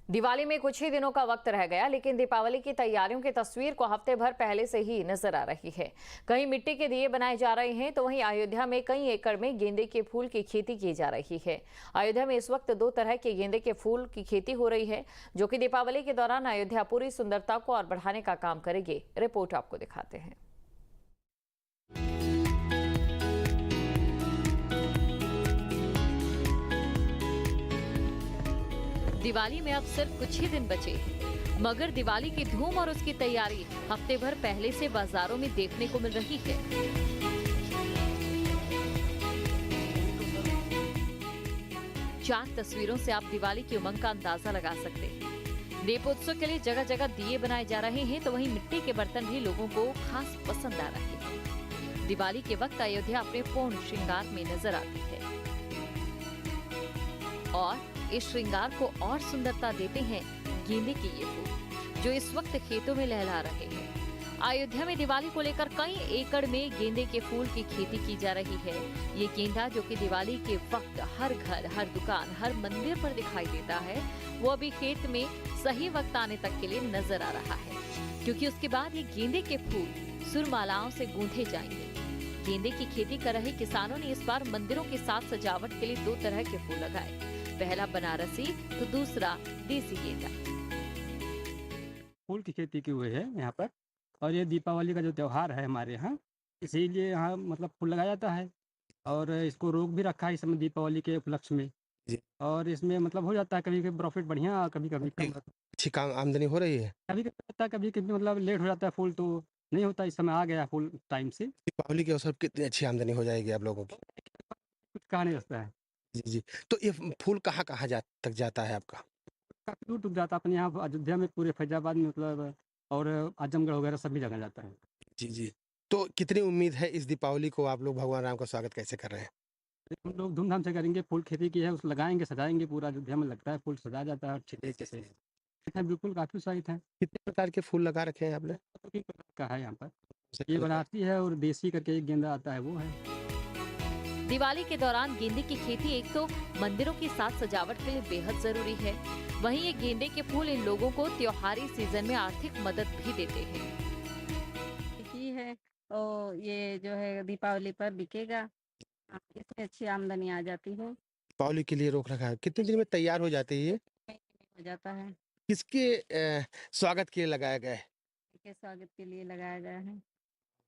दिवाली में कुछ ही दिनों का वक्त रह गया, लेकिन दीपावली की तैयारियों की तस्वीर को हफ्ते भर पहले से ही नजर आ रही है। कहीं मिट्टी के दिए बनाए जा रहे हैं, तो वहीं अयोध्या में कई एकड़ में गेंदे के फूल की खेती की जा रही है। अयोध्या में इस वक्त 2 तरह के गेंदे के फूल की खेती हो रही है, जो कि दीपावली के दौरान अयोध्या पूरी सुंदरता को और बढ़ाने का काम करेगी। रिपोर्ट आपको दिखाते हैं। दिवाली में अब सिर्फ कुछ ही दिन बचे हैं, मगर दिवाली की धूम और उसकी तैयारी हफ्ते भर पहले से बाजारों में देखने को मिल रही है। चार तस्वीरों से आप दिवाली की उमंग का अंदाजा लगा सकते हैं। दीपोत्सव के लिए जगह जगह दिए बनाए जा रहे हैं, तो वहीं मिट्टी के बर्तन भी लोगों को खास पसंद आ रहे हैं। दिवाली के वक्त अयोध्या अपने पूर्ण श्रृंगार में नजर आती है और इस श्रृंगार को और सुंदरता देते हैं गेंदे के ये फूल, जो इस वक्त खेतों में लहरा रहे हैं। अयोध्या में दिवाली को लेकर कई एकड़ में गेंदे के फूल की खेती की जा रही है। ये गेंदा, जो कि दिवाली के वक्त हर घर, हर दुकान, हर मंदिर पर दिखाई देता है, वो अभी खेत में सही वक्त आने तक के लिए नजर आ रहा है, क्योंकि उसके बाद ये गेंदे के फूल सुरमालाओं से गूंथे जाएंगे। गेंदे की खेती कर रहे किसानों ने इस बार मंदिरों के साथ सजावट के लिए 2 तरह के फूल लगाए। पहला बनारसी तो दूसरा देसी गेंदा। फूल की खेती की हुई है यहाँ पर, और ये दीपावली का जो त्योहार है हमारे यहाँ, इसीलिए यहाँ मतलब फूल लगाया जाता है। और इसको रोक भी रखा है इस समय दीपावली के उपलक्ष्य में। जी। और इसमें मतलब हो जाता है कभी कभी प्रॉफिट बढ़िया, कभी कभी कम। अच्छी काम आमदनी हो रही है। कभी कभी होता है, कभी कभी मतलब लेट हो जाता है फूल, तो नहीं होता। इस समय आ गया फूल टाइम से। दीपावली के अवसर पर कितनी अच्छी आमदनी हो जाएगी आप लोगों की। कुछ कहा नहीं सकता है। जी जी। तो ये फूल कहाँ कहाँ तक जाता है आपका। काफी दूर तक जाता है अपने यहाँ अयोध्या में, पूरे फैजाबाद में मतलब, और आजमगढ़ वगैरह सभी जगह जाता है। जी जी। तो कितनी उम्मीद है इस दीपावली को आप लोग भगवान राम का स्वागत कैसे कर रहे हैं। हम लोग धूमधाम से करेंगे। फूल खेती की है, उस लगाएंगे, सजाएंगे। पूरा अयोध्या में लगता है, फूल सजाया जाता है अच्छे तरीके से। है, बिल्कुल काफी उत्साहित है। कितने प्रकार के फूल लगा रखे हैं आपने। सभी प्रकार का है यहाँ पर। ये बनारसी है और देसी करके एक गेंदा आता है, वो है। दिवाली के दौरान गेंदे की खेती एक तो मंदिरों के साथ सजावट के लिए बेहद जरूरी है, वहीं ये गेंदे के फूल इन लोगों को त्योहारी सीजन में आर्थिक मदद भी देते हैं। की है और ये जो है दीपावली पर बिकेगा, इसमें अच्छी आमदनी आ जाती है। दीपावली के लिए रोक रखा है, कितने दिन में तैयार हो जाती है ये। हो जाता है। किसके स्वागत के लिए लगाया गया है। के स्वागत के लिए लगाया गया है।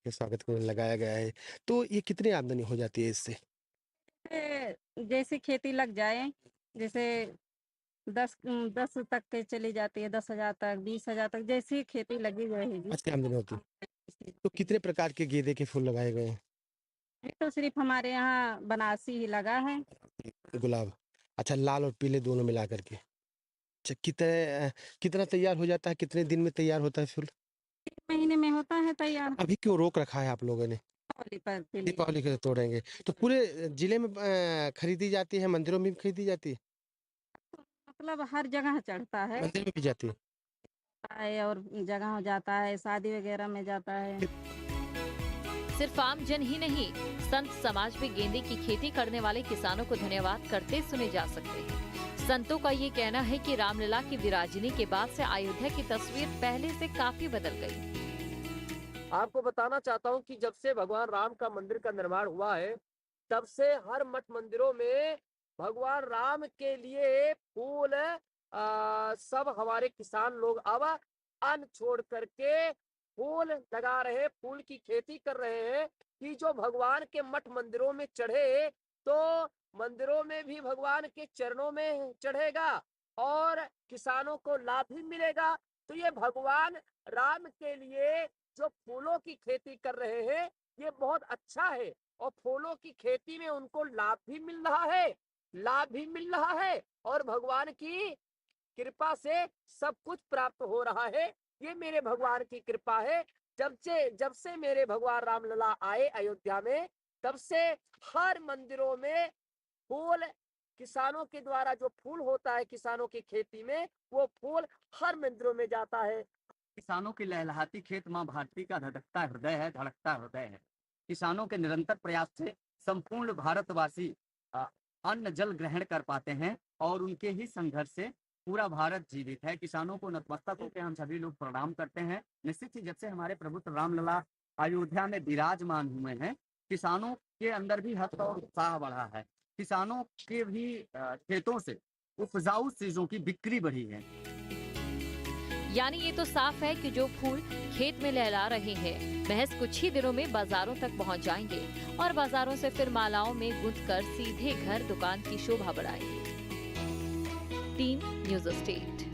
के स्वागत के लिए लगाया गया है। तो ये कितनी आमदनी हो जाती है इससे। जैसे खेती लग जाए, जैसे 10 तक के चली जाती है, 10,000 तक, 20,000 तक, जैसी खेती लगी रहेगी। अच्छी आमदनी होती है। तो कितने प्रकार के गेंदे के फूल लगाए गए हैं। तो सिर्फ हमारे यहाँ बनारसी ही लगा है। गुलाब। अच्छा, लाल और पीले दोनों मिला करके। अच्छा, कितना तैयार हो जाता है, कितने दिन में तैयार होता है फूल। 1 महीने में होता है तैयार। अभी क्यों रोक रखा है आप लोगों ने। दीपावली पर के लिए। दीपावली के लिए तोड़ेंगे तो पूरे जिले में खरीदी जाती है, मंदिरों में भी खरीदी जाती है। मतलब हर जगह चढ़ता है मंदिर में भी जाती है। और जगह जाता है, शादी वगैरह में जाता है। सिर्फ आम जन ही नहीं, संत समाज भी गेंदे की खेती करने वाले किसानों को धन्यवाद करते सुने जा सकते हैं। संतों का ये कहना है कि रामलला की विराजनी के बाद से अयोध्या की तस्वीर पहले से काफी बदल गई। आपको बताना चाहता हूँ कि जब से भगवान राम का मंदिर का निर्माण हुआ है, तब से हर मठ मंदिरों में भगवान राम के लिए फूल सब हमारे किसान लोग अब अन्न छोड़ करके फूल लगा रहे, फूल की खेती कर रहे हैं कि जो भगवान के मठ मंदिरों में चढ़े तो मंदिरों में भी भगवान के चरणों में चढ़ेगा और किसानों को लाभ भी मिलेगा। तो ये भगवान राम के लिए जो फूलों की खेती कर रहे हैं, ये बहुत अच्छा है और फूलों की खेती में उनको लाभ भी मिल रहा है, और भगवान की कृपा से सब कुछ प्राप्त हो रहा है। ये मेरे भगवान की कृपा है। जब से मेरे भगवान रामलला आए अयोध्या में, तब से हर मंदिरों में फूल, किसानों के द्वारा जो फूल होता है किसानों की खेती में, वो फूल हर मंदिरों में जाता है। किसानों की लहलहाती खेत माँ भारती का धड़कता हृदय है, धड़कता हृदय है। किसानों के निरंतर प्रयास से संपूर्ण भारतवासी अन्न जल ग्रहण कर पाते हैं, और उनके ही संघर्ष से पूरा भारत जीवित है। किसानों को नतमस्तक होकर हम सभी लोग प्रणाम करते हैं। निश्चित ही जब से हमारे प्रभु श्री रामलला अयोध्या में विराजमान हुए हैं, किसानों के अंदर भी हर्ष और उत्साह बढ़ा है। किसानों के भी खेतों से उपजाऊ चीजों की बिक्री बढ़ी है। यानी ये तो साफ है कि जो फूल खेत में लहरा रहे हैं महज कुछ ही दिनों में बाजारों तक पहुंच जाएंगे और बाजारों से फिर मालाओं में गुंथकर सीधे घर दुकान की शोभा बढ़ाएंगे। 3 न्यूज़ स्टेट।